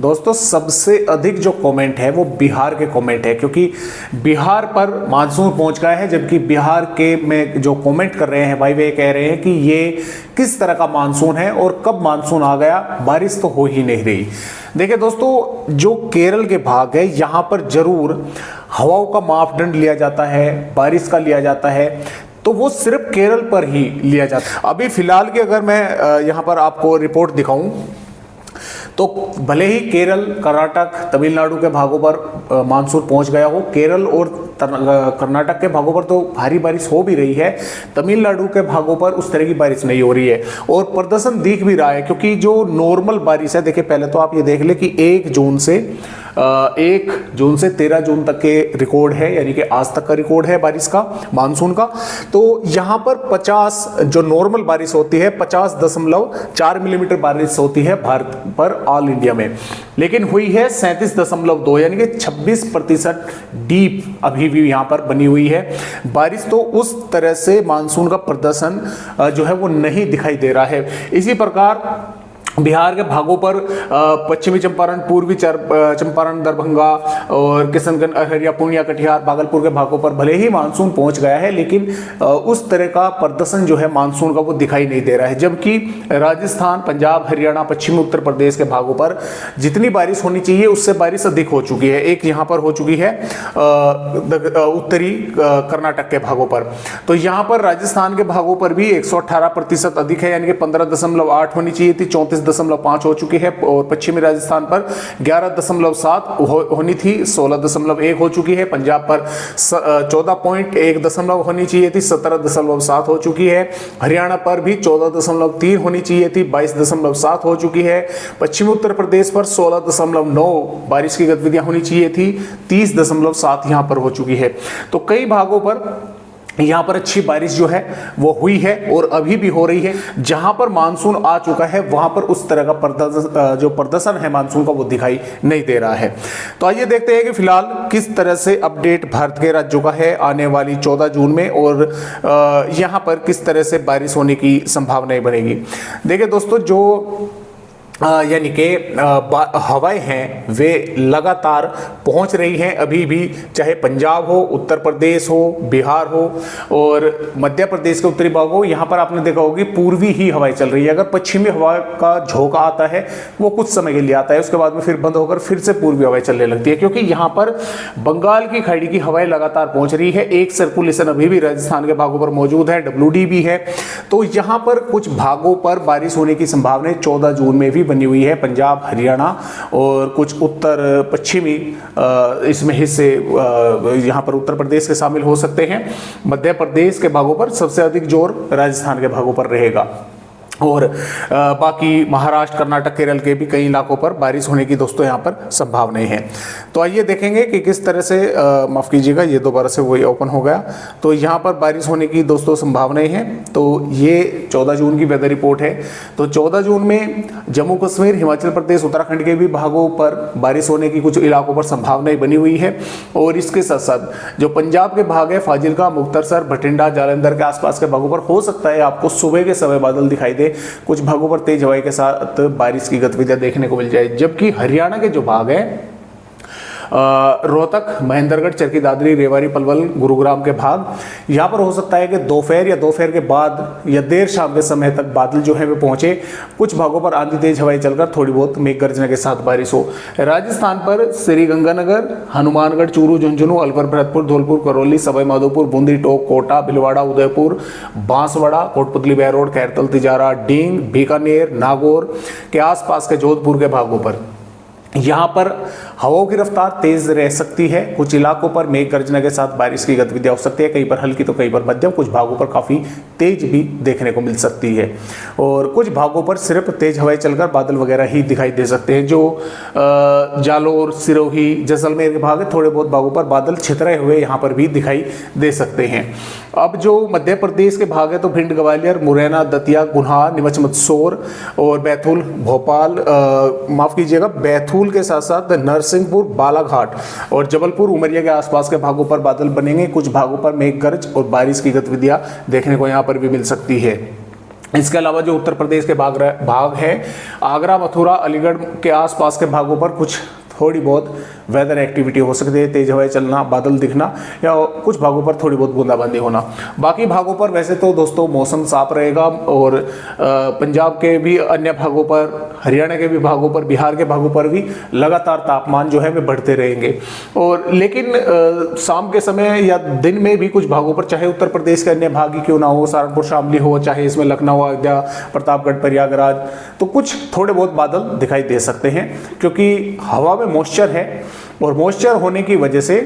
दोस्तों सबसे अधिक जो कमेंट है वो बिहार के कमेंट है, क्योंकि बिहार पर मानसून पहुंच गया है। जबकि बिहार के में जो कमेंट कर रहे हैं भाई, वे कह रहे हैं कि ये किस तरह का मानसून है और कब मानसून आ गया, बारिश तो हो ही नहीं रही। देखिए दोस्तों, जो केरल के भाग है यहाँ पर जरूर हवाओं का मापदंड लिया जाता है, बारिश का लिया जाता है, तो वो सिर्फ केरल पर ही लिया जाता है। अभी फिलहाल की अगर मैं यहाँ पर आपको रिपोर्ट दिखाऊं तो भले ही केरल, कर्नाटक, तमिलनाडु के भागों पर मानसून पहुंच गया हो, केरल और कर्नाटक के भागों पर तो भारी बारिश हो भी रही है, तमिलनाडु के भागों पर उस तरह की बारिश नहीं हो रही है और प्रदर्शन दिख भी रहा है। क्योंकि जो नॉर्मल बारिश है, देखिए पहले तो आप ये देख ले कि 1 जून से 13 जून तक के रिकॉर्ड है, यानी कि आज तक का रिकॉर्ड है बारिश का, मानसून का। तो यहाँ पर 50 जो नॉर्मल बारिश होती है 50.4 मिलीमीटर बारिश होती है भारत पर ऑल इंडिया में, लेकिन हुई है 37.2, यानी कि 26% डीप अभी भी यहाँ पर बनी हुई है बारिश। तो उस तरह से मानसून का प्रदर्शन जो है वो नहीं दिखाई दे रहा है। इसी प्रकार बिहार के भागों पर पश्चिमी चंपारण, पूर्वी चंपारण, दरभंगा और किशनगंज, अररिया, पूर्णिया, कटिहार, भागलपुर के भागों पर भले ही मानसून पहुंच गया है, लेकिन उस तरह का प्रदर्शन जो है मानसून का वो दिखाई नहीं दे रहा है। जबकि राजस्थान, पंजाब, हरियाणा, पश्चिमी उत्तर प्रदेश के भागों पर जितनी बारिश होनी चाहिए उससे बारिश अधिक हो चुकी है। एक यहाँ पर हो चुकी है उत्तरी कर्नाटक के भागों पर, तो यहाँ पर राजस्थान के भागों पर भी 118% अधिक है, यानी कि 15.8 होनी चाहिए थी, 34.5 हो चुकी है। और पश्चिमी राजस्थान पर 11.7 होनी थी, 16.1 हो चुकी है। पंजाब पर 14.1 होनी चाहिए थी, 17.7 हो चुकी है। हरियाणा पर भी 14.3 होनी चाहिए थी, 22.7 हो चुकी है। पश्चिमी उत्तर प्रदेश पर 16.9 बारिश की गतिविधियां होनी चाहिए थी, 30.7 यहां पर हो चुकी है। तो कई भागों पर यहाँ पर अच्छी बारिश जो है वो हुई है और अभी भी हो रही है। जहां पर मानसून आ चुका है वहां पर उस तरह का जो प्रदर्शन है मानसून का वो दिखाई नहीं दे रहा है। तो आइए देखते हैं कि फिलहाल किस तरह से अपडेट भारत के राज्यों का है आने वाली 14 जून में और यहाँ पर किस तरह से बारिश होने की संभावनाएं बनेगी। देखिए दोस्तों, जो यानी कि हवाएं हैं वे लगातार पहुंच रही हैं अभी भी, चाहे पंजाब हो, उत्तर प्रदेश हो, बिहार हो और मध्य प्रदेश के उत्तरी भाग हो। यहाँ पर आपने देखा होगा पूर्वी ही हवाएं चल रही है। अगर पश्चिमी हवा का झोंका आता है वो कुछ समय के लिए आता है, उसके बाद में फिर बंद होकर फिर से पूर्वी हवाएं चलने लगती है, क्योंकि यहाँ पर बंगाल की खाड़ी की हवाएं लगातार पहुंच रही है। एक सर्कुलेशन अभी भी राजस्थान के भागों पर मौजूद है, WD भी है। तो यहाँ पर कुछ भागों पर बारिश होने की संभावना 14 जून में भी बनी हुई है। पंजाब, हरियाणा और कुछ उत्तर पश्चिमी इसमें हिस्से यहां पर उत्तर प्रदेश के शामिल हो सकते हैं। मध्य प्रदेश के भागों पर सबसे अधिक जोर राजस्थान के भागों पर रहेगा और बाकी महाराष्ट्र, कर्नाटक, केरल के भी कई इलाकों पर बारिश होने की दोस्तों यहाँ पर संभावनाएं हैं। तो आइए देखेंगे कि किस तरह से माफ़ कीजिएगा, ये दोबारा से वही ओपन हो गया। तो यहाँ पर बारिश होने की दोस्तों संभावनाएं हैं। तो ये 14 जून की वेदर रिपोर्ट है। तो 14 जून में जम्मू कश्मीर, हिमाचल प्रदेश, उत्तराखंड के भी भागों पर बारिश होने की कुछ इलाकों पर संभावनाएं बनी हुई है। और इसके साथ साथ जो पंजाब के भाग है, फाजिलका, मुक्तसर, भटिंडा, जालंधर के आसपास के भागों पर हो सकता है आपको सुबह के समय बादल दिखाई दे, कुछ भागों पर तेज हवाएं के साथ बारिश की गतिविधियां देखने को मिल जाए। जबकि हरियाणा के जो भाग है, रोहतक, महेंद्रगढ़, चरखी दादरी, रेवाड़ी, पलवल, गुरुग्राम के भाग, यहाँ पर हो सकता है कि दोपहर या दोपहर के बाद या देर शाम के समय तक बादल जो है वे पहुंचे। कुछ भागों पर आंधी तेज हवाएं चलकर थोड़ी बहुत मेघ गर्जना के साथ बारिश हो। राजस्थान पर श्रीगंगानगर, हनुमानगढ़, चूरू, झुंझुनू, अलवर, भरतपुर, धौलपुर, करौली, सवाई माधोपुर, बूंदी, टोंक, कोटा, भीलवाड़ा, उदयपुर, बांसवाड़ा, कोटपुतली, बहरोड, खैरतल, तिजारा, डींग, बीकानेर, नागौर के आसपास के जोधपुर के भागों पर यहाँ पर हवाओं की रफ्तार तेज रह सकती है। कुछ इलाकों पर मेघ गर्जना के साथ बारिश की गतिविधियां हो सकती है, कहीं पर हल्की तो कहीं पर मध्यम, कुछ भागों पर काफ़ी तेज भी देखने को मिल सकती है। और कुछ भागों पर सिर्फ तेज हवाएं चलकर बादल वगैरह ही दिखाई दे सकते हैं। जो जालोर, सिरोही, जैसलमेर के भाग है, थोड़े बहुत भागों पर बादल छितरे हुए यहाँ पर भी दिखाई दे सकते हैं। अब जो मध्य प्रदेश के भाग है तो भिंड, ग्वालियर, मुरैना, दतिया, गुना, नीमच, मंदसौर और बैतूल, भोपाल, माफ़ कीजिएगा, बैतूल के साथ साथ नरसिंहपुर, बालाघाट और जबलपुर, उमरिया के आसपास के भागों पर बादल बनेंगे। कुछ भागों पर मेघ गर्ज और बारिश की गतिविधियां देखने को यहां पर भी मिल सकती है। इसके अलावा जो उत्तर प्रदेश के भाग है, आगरा, मथुरा, अलीगढ़ के आसपास के भागों पर कुछ थोड़ी बहुत वेदर एक्टिविटी हो सकती है, तेज हवाएं चलना, बादल दिखना या कुछ भागों पर थोड़ी बहुत बूंदाबांदी होना। बाकी भागों पर वैसे तो दोस्तों मौसम साफ रहेगा और पंजाब के भी अन्य भागों पर, हरियाणा के भी भागों पर, बिहार के भागों पर भी लगातार तापमान जो है वे बढ़ते रहेंगे। और लेकिन शाम के समय या दिन में भी कुछ भागों पर, चाहे उत्तर प्रदेश के अन्य भाग ही क्यों ना हो, सहारनपुर, शामली हो, चाहे इसमें लखनऊ, अयोध्या, प्रतापगढ़, प्रयागराज, तो कुछ थोड़े बहुत बादल दिखाई दे सकते हैं क्योंकि हवा में मॉइस्चर है और मॉइस्चर होने की वजह से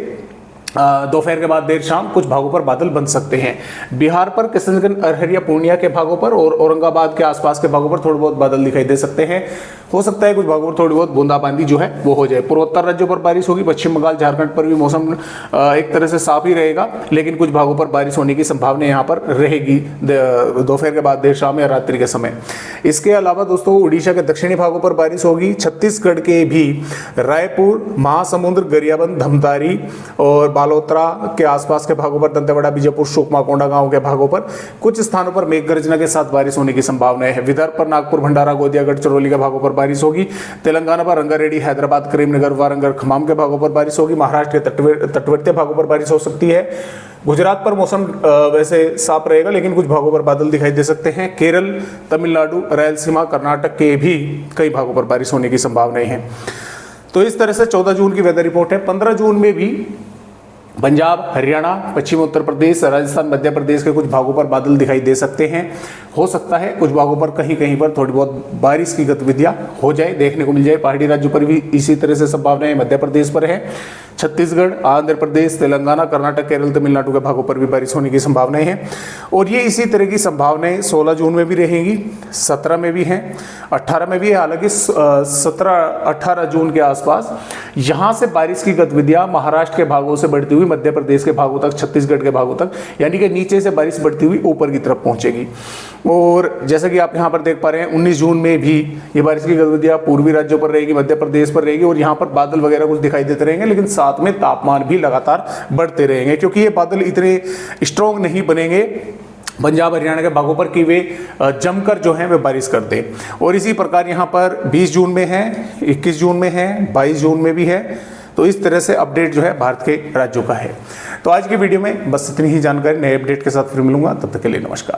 दोपहर के बाद देर शाम कुछ भागों पर बादल बन सकते हैं। बिहार पर किशनगंज, अररिया, पूर्णिया के भागों पर और औरंगाबाद के आसपास के भागों पर थोड़े बहुत बादल दिखाई दे सकते हैं। हो सकता है कुछ भागों पर थोड़ी बहुत बूंदाबांदी जो है वो हो जाए। पूर्वोत्तर राज्यों पर बारिश होगी, पश्चिम बंगाल, झारखंड पर भी मौसम एक तरह से साफ ही रहेगा, लेकिन कुछ भागों पर बारिश होने की संभावना यहाँ पर रहेगी दोपहर के बाद देर शाम या रात्रि के समय। इसके अलावा दोस्तों उड़ीसा के दक्षिणी भागों पर बारिश होगी। छत्तीसगढ़ के भी रायपुर, महासमुंद, गरियाबंद, धमतारी और बालोतरा के आसपास के भागों पर, दंतेवाड़ा, बीजापुर, सुकमा, कोंडागांव के भागों पर कुछ स्थानों पर मेघ गर्जना के साथ बारिश होने की संभावना है। विदर्भ पर नागपुर, भंडारा, गोंदिया, गढ़चिरौली के भागों पर बारिश होगी। तेलंगाना पर रंगारेड्डी, हैदराबाद, करीमनगर, वारंगल, खम्माम के भागों पर बारिश होगी। महाराष्ट्र के तटवर्ती भागों पर बारिश हो सकती है। गुजरात पर मौसम वैसे साफ रहेगा, लेकिन कुछ भागों पर बादल दिखाई दे सकते हैं। केरल, तमिलनाडु, रायलसीमा, कर्नाटक के भी कई भागों पर बारिश होने की संभावनाएं हैं। तो इस तरह से 14 जून की वेदर रिपोर्ट है। 15 जून में भी पंजाब, हरियाणा, पश्चिमी उत्तर प्रदेश, राजस्थान, मध्य प्रदेश के कुछ भागों पर बादल दिखाई दे सकते हैं। हो सकता है कुछ भागों पर कहीं कहीं पर थोड़ी बहुत बारिश की गतिविधियां हो जाए, देखने को मिल जाए। पहाड़ी राज्यों पर भी इसी तरह से संभावनाएं मध्य प्रदेश पर है। छत्तीसगढ़, आंध्र प्रदेश, तेलंगाना, कर्नाटक, केरल, तमिलनाडु के भागों पर भी बारिश होने की संभावनाएं हैं। और ये इसी तरह की संभावनाएं 16 जून में भी रहेंगी, 17 में भी हैं, 18 में भी है। हालांकि 17-18 जून के आसपास यहाँ से बारिश की गतिविधियां महाराष्ट्र के भागों से बढ़ती हुई मध्य प्रदेश के भागों तक, छत्तीसगढ़ के भागों तक, यानी कि नीचे से बारिश बढ़ती हुई ऊपर की तरफ पहुंचेगी। और जैसा कि आप यहाँ पर देख पा रहे हैं 19 जून में भी ये बारिश की गतिविधियां पूर्वी राज्यों पर रहेगी, मध्य प्रदेश पर रहेगी और यहाँ पर बादल वगैरह कुछ दिखाई देते रहेंगे, लेकिन साथ में तापमान भी लगातार बढ़ते रहेंगे क्योंकि ये बादल इतने स्ट्रॉन्ग नहीं बनेंगे पंजाब, हरियाणा के भागों पर कि वे जमकर जो है वे बारिश कर दें। और इसी प्रकार यहाँ पर 20 जून में है, 21 जून में है, 22 जून में भी है। तो इस तरह से अपडेट जो है भारत के राज्यों का है। तो आज की वीडियो में बस इतनी ही जानकारी। नए अपडेट के साथ फिर मिलूंगा, तब तक के लिए नमस्कार।